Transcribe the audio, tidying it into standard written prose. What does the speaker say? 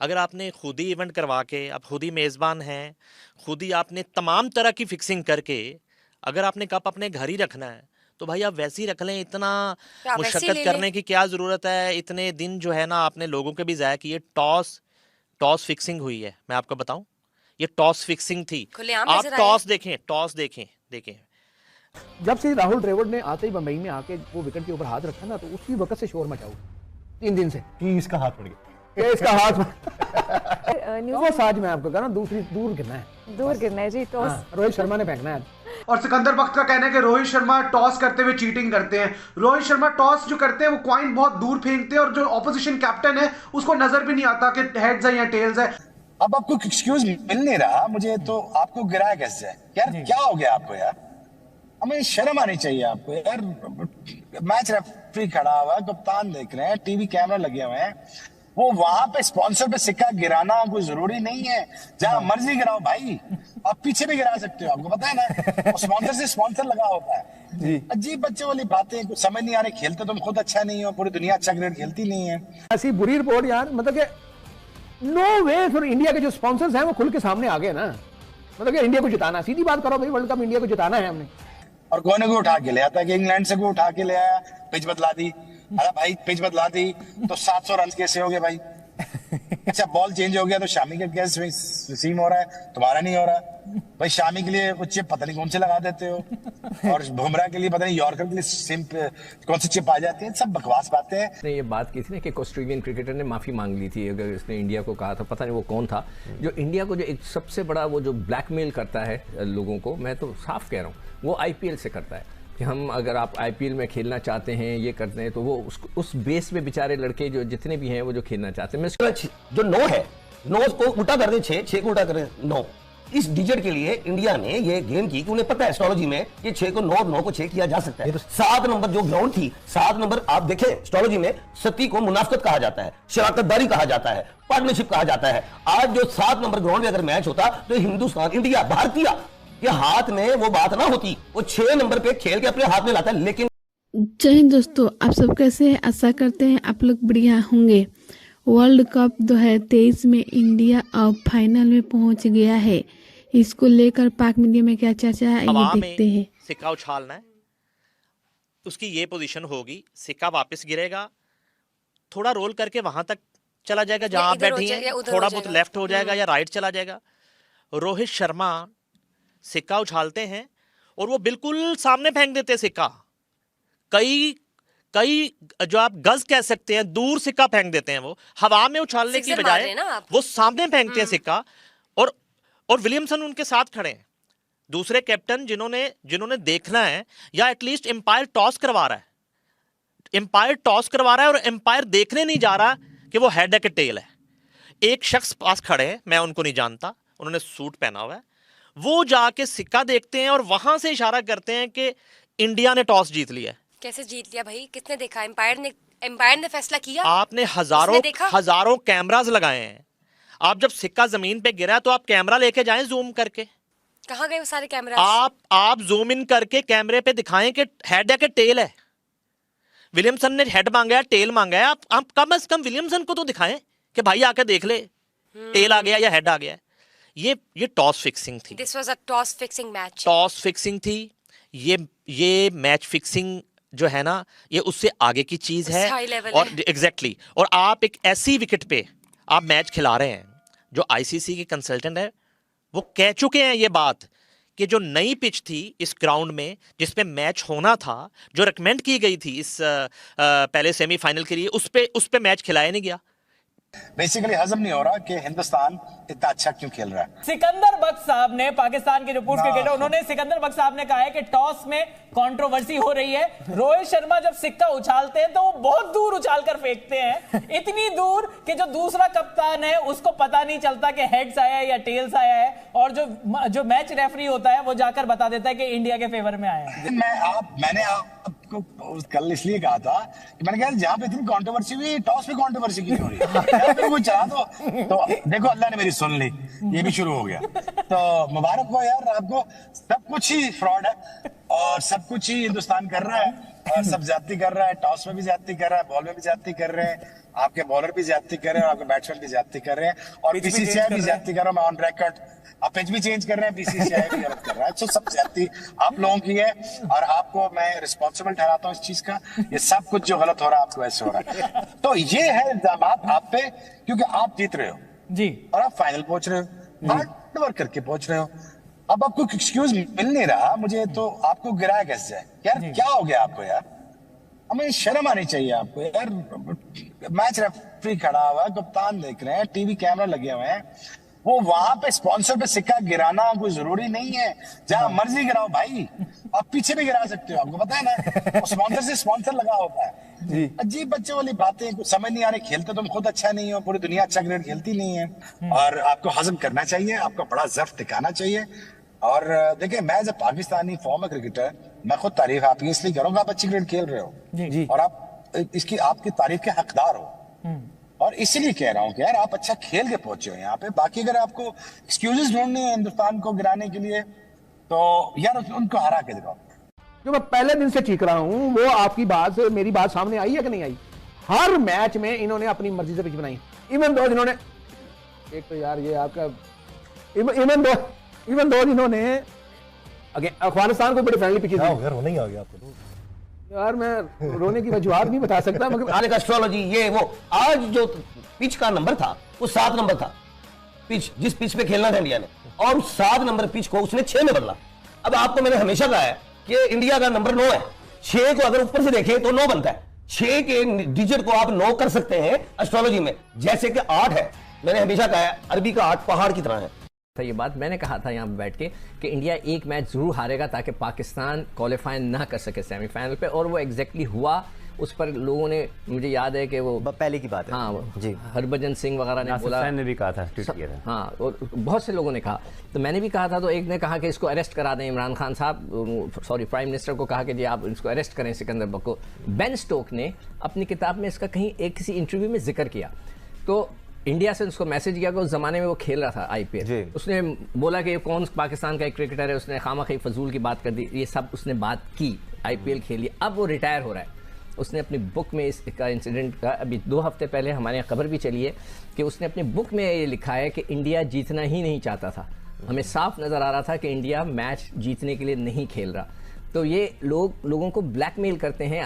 अगर आपने खुद ही इवेंट करवा के, आप खुद ही मेज़बान हैं, खुद ही आपने तमाम तरह की फिक्सिंग करके अगर आपने कप अपने घर ही रखना है तो भाई आप वैसे ही रख लें। इतना तो आप वैसे ही मुशक्क़त ले करने लें। की क्या ज़रूरत है? इतने दिन जो है ना आपने लोगों के भी ज़ाया किए। टॉस टॉस फिक्सिंग हुई है, मैं आपको बताऊं, ये टॉस फिक्सिंग थी। खुलेआम आप नजर आया। टॉस देखें, टॉस देखें, देखें। जब से राहुल द्रविड़ ने आते ही बम्बई में आके वो विकेट के ऊपर हाथ रखा ना, तो उसी वक्त से शोर मचा हुआ 3 दिन से कि इसका हाथ पड़ गया, कि इसका हाथ न्यूज़ टॉस आज मैं आपको कह रहा हूं दूसरी दूर गिरना है, दूर गिरना है जी। टॉस रोहित शर्मा ने फेंकना है। और सिकंदर बख्त का कहना है कि रोहित शर्मा टॉस करते हुए चीटिंग करते हैं। रोहित शर्मा टॉस जो करते हैं वो कॉइन बहुत दूर फेंकते हैं और जो ऑपोजिशन कैप्टन है उसको नजर भी नहीं आता कि हेड्स है या टेल्स है। अब आपको एक्सक्यूज मिल नहीं रहा मुझे, तो आपको गिराया कैसे यार? क्या हो गया आपको यार? हमें शर्म आनी चाहिए आपको यार। मैच रेफरी खड़ा हुआ है, कप्तान देख रहे हैं, टीवी कैमरा लगे हुए हैं, वो वहां पे स्पॉन्सर पे सिक्का गिराना कोई जरूरी नहीं है। जहां मर्जी गिराओ भाई, आप पीछे भी गिरा सकते हो, आपको पता है ना। स्पॉन्सर से स्पॉन्सर लगा होता है। अजीब बच्चे वाली बातें, कुछ समझ नहीं आ रही। खेलते तुम खुद अच्छा नहीं हो, पूरी दुनिया अच्छा क्रिकेट खेलती नहीं है। ऐसी बुरी रिपोर्ट यार, मतलब कि नो वे। फिर इंडिया के जो स्पॉन्सर्स हैं वो खुल के सामने आ गए ना, मतलब कि इंडिया को जिताना, सीधी बात करो भाई, वर्ल्ड कप इंडिया को जिताना है हमने। और कोने को उठा के ले आता कि इंग्लैंड से को उठा के ले आया, पिच बदला दी। अरे भाई पिच बदला दी तो 700 रन कैसे हो गए भाई? अच्छा बॉल चेंज हो गया तो शामी का कैसे सीम हो रहा है, तुम्हारा नहीं हो रहा भाई। शामी के लिए वो चिप पता नहीं कौन से लगा देते हो, और बुमराह के लिए पता नहीं यॉर्कर के लिए सिम कौन सी चिप आ जाती है। सब बकवास बातें हैं। ने ये बात की थी ना कि ऑस्ट्रेलियन क्रिकेटर ने माफी मांग ली थी, अगर इसने इंडिया को कहा था, पता नहीं वो कौन था जो इंडिया को जो एक सबसे बड़ा वो जो ब्लैकमेल करता है लोगों को, मैं तो साफ कह रहा हूँ, वो आईपीएल से करता है कि हम अगर आप आईपीएल में खेलना चाहते हैं, ये करते हैं, तो वो उस बेस पे बेचारे लड़के जो जितने भी हैं वो जो खेलना चाहते हैं। मैं जो 9 है, 9 को उल्टा कर दे 6 को उल्टा कर दे 9। इस डिजिट के लिए इंडिया ने ये गेम की कि उन्हें पता है एस्ट्रोलॉजी में कि 6 को 9 और 9 को 6 किया जा सकता है। 7 नंबर जो ग्राउंड थी, 7 नंबर आप देखें एस्ट्रोलॉजी में सती को मुनाफकत कहा जाता है, शराकतदारी कहा जाता है, पार्टनरशिप कहा जाता है। आज जो 7 नंबर ग्राउंड में अगर मैच होता तो हिंदुस्तान, इंडिया, भारतीय के हाथ में वो बात ना होती, वो 6 नंबर पे खेल के अपने हाथ में लाता है। लेकिन जय हिंद दोस्तों, आप सब कैसे हैं? आशा करते हैं आप लोग बढ़िया होंगे। वर्ल्ड कप 2023 में इंडिया अब फाइनल में पहुंच गया है। इसको लेकर पाक मीडिया में क्या चर्चा है ये देखते हैं। सिक्का उछालना है, उसकी ये पोजीशन होगी, सिक्का वापस गिरेगा, थोड़ा रोल करके वहां तक चला जाएगा जहां आप बैठी हैं, थोड़ा बहुत लेफ्ट हो जाएगा या राइट चला जाएगा। रोहित शर्मा सिक्का उछालते हैं और वो बिल्कुल सामने फेंक देते हैं सिक्का। कई जो आप गज कह सकते हैं दूर सिक्का फेंक देते हैं। वो हवा में उछालने की बजाय वो सामने फेंकते हैं सिक्का। और विलियमसन उनके साथ खड़े हैं, दूसरे कैप्टन जिन्होंने देखना है, या एटलीस्ट एम्पायर टॉस करवा रहा है। एम्पायर टॉस करवा रहा है और एम्पायर देखने नहीं जा रहा कि वो हेड है कि टेल है। एक शख्स पास खड़े हैं, मैं उनको नहीं जानता, उन्होंने सूट पहना हुआ है, वो जाके सिक्का देखते हैं और वहां से इशारा करते हैं कि इंडिया ने टॉस जीत लिया। कैसे जीत लिया भाई? किसने देखा? एम्पायर ने फैसला किया। आपने हजारों कैमरास लगाए हैं। आप जब सिक्का जमीन पे गिरा तो आप कैमरा लेके जाएं जूम करके। कहाँ गए वो सारे कैमरा? आप जूम इन करके कैमरे पे दिखाएं कि हेड है कि टेल है। विलियमसन ने हेड मांगा है, टेल मांगा है, आप कम से कम विलियमसन को तो दिखाएं कि भाई आके देख ले टेल आ गया या हेड आ गया। ये टॉस फिक्सिंग थी। This was a toss fixing match. Toss fixing थी। ये मैच फिक्सिंग जो है ना, ये उससे आगे की चीज है। और एग्जैक्टली और आप एक ऐसी विकेट पे आप मैच खिला रहे हैं, जो आईसीसी के कंसल्टेंट है वो कह चुके हैं ये बात कि जो नई पिच थी इस ग्राउंड में जिसपे मैच होना था, जो रिकमेंड की गई थी इस पहले सेमीफाइनल के लिए, उस पे मैच खिलाया नहीं गया। बेसिकली हजम नहीं हो रहा कि हिंदुस्तान इतना अच्छा क्यों खेल रहा है। सिकंदर बख्श साहब ने, पाकिस्तान के जो पूर्व क्रिकेटर, उन्होंने सिकंदर बख्श साहब ने कहा है कि टॉस में कंट्रोवर्सी हो रही है। रोहित शर्मा जब सिक्का उछालते हैं तो वो बहुत दूर उछाल कर फेंकते हैं, इतनी दूर कि जो दूसरा कप्तान है उसको पता नहीं चलता कि हेड्स आया है या टेल्स आया है, और जो मैच रेफरी होता है वो जाकर बता देता है कि इंडिया के फेवर में आया है। मैंने आपको कल इसलिए कहा था कि मैंने कहा जहां पे इतनी कंट्रोवर्सी हुई, टॉस पे कंट्रोवर्सी क्यों हो रही है? कोई चला तो देखो अल्लाह ने मेरी सुन ली, ये भी शुरू हो गया। तो मुबारक हो यार आपको, सब कुछ ही फ्रॉड है और सब कुछ ही हिंदुस्तान कर रहा है। और सब ज्यादती कर रहा है, टॉस में भी ज्यादती कर रहा है, बॉल में भी ज्यादती कर रहे हैं, आपके बॉलर भी ज्यादती कर रहे हैं और आपके बैट्समैन भी ज्यादती कर रहे हैं और बीसीसीआई भी ज्यादती कर रहा है। मैं ऑन रिकॉर्ड, आप पिच भी चेंज कर रहे हैं, बीसीसीआई भी गलत कर रहा है। तो सब ज्यादती आप लोगों की है और आपको मैं रिस्पॉन्सिबल ठहराता हूँ इस चीज का। ये सब कुछ जो गलत हो रहा है आपको ऐसे हो रहा है। तो ये है इल्जाम आप पे, क्योंकि आप जीत रहे हो जी और आप फाइनल पहुंच रहे हो, हार्ड वर्क करके पहुंच रहे हो। अब आपको एक्सक्यूज मिल नहीं रहा मुझे, तो आपको गिराया कैसे जाए यार? क्या हो गया आपको यार? हमें शर्म आनी चाहिए आपको यार। मैच रेफरी खड़ा हुआ है, कप्तान देख रहे हैं, टीवी कैमरा लगे हुए हैं, वो वहां पे स्पॉन्सर पे सिक्का गिराना कोई जरूरी नहीं है। जहां मर्जी गिराओ भाई, आप पीछे भी गिरा सकते हो, आपको पता है ना, स्पॉन्सर से स्पॉन्सर लगा होता है। अजीब बच्चों वाली बातें, कुछ समझ नहीं आ रही। खेलते तुम खुद अच्छा नहीं हो, पूरी दुनिया अच्छा क्रिकेट खेलती नहीं है और आपको हजम करना चाहिए, आपका बड़ा जर्फ दिखाना चाहिए। और देखिए, मैं as a Pakistani former cricketer, मैं खुद तारीफ आपकी इसलिए करूंगा, आप अच्छी क्रिकेट खेल रहे हो और आप इसकी आपकी तारीफ के हकदार हो और इसीलिए कह रहा हूं कि यार आप अच्छा खेल के पहुंचे हो यहाँ पे। बाकी अगर आपको एक्सक्यूजेस ढूंढने हैं हिंदुस्तान को गिराने के लिए, तो यार उनको हरा के दिखाओ। जो मैं पहले दिन से चीख रहा हूं, वो आपकी बात से मेरी बात सामने आई है कि नहीं आई? हर मैच में इन्होंने अपनी मर्जी से पिच बनाई। इवन दो जिन्होंने, एक तो यार ये आपका इवन दो जिन्होंने अफगानिस्तान को बड़ी फ्रेंडली पिच दी। रोने ही आ गया आपको यार, मैं रोने की वजूहत नहीं बता सकता, मगर आने का एस्ट्रोलॉजी ये वो। आज जो पिच का नंबर था वो 7 नंबर था, पिच जिस पिच पे खेलना था इंडिया ने, और उस 7 नंबर पिच को उसने 6 में बदला। अब आपको मैंने हमेशा कहा है कि इंडिया का नंबर 9 है। 6 को अगर ऊपर से देखें तो 9 बनता है। 6 के डिजिट को आप 9 कर सकते हैं एस्ट्रोलॉजी में, जैसे कि 8 है। मैंने हमेशा कहा है अरबी का 8 पहाड़ की तरह है। ये बात मैंने कहा था यहाँ बैठ के कि इंडिया एक मैच जरूर हारेगा ताकि पाकिस्तान क्वालिफाई ना कर सके सेमीफाइनल पे, और वो एग्जैक्टली हुआ। उस पर लोगों ने, मुझे याद है कि वो पहले की बात है, हाँ जी, हरभजन सिंह वगैरह ने बोला, ने भी कहा था, ट्वीट किया था, हाँ, और बहुत से लोगों ने कहा, तो मैंने भी कहा था। तो एक ने कहा कि इसको अरेस्ट करा दें, इमरान खान साहब, सॉरी प्राइम मिनिस्टर को कहा कि जी आप इसको अरेस्ट करें सिकंदर बक को। बेन स्टोक ने अपनी किताब में इसका कहीं एक किसी इंटरव्यू में जिक्र किया, तो इंडिया से उसको मैसेज किया कि उस जमाने में वो खेल रहा था आईपीएल। उसने बोला कि कौन पाकिस्तान का एक क्रिकेटर है, उसने खामखी फजूल की बात कर दी, ये सब उसने बात की, आईपीएल खेली। अब वो रिटायर हो रहा है। उसने अपनी बुक में इसका इंसिडेंट का, अभी 2 हफ्ते पहले हमारे यहाँ खबर भी चली है कि उसने अपनी बुक में ये लिखा है कि इंडिया जीतना ही नहीं चाहता था। हमें साफ नज़र आ रहा था कि इंडिया मैच जीतने के लिए नहीं खेल रहा। तो ये लोगों को ब्लैकमेल करते हैं।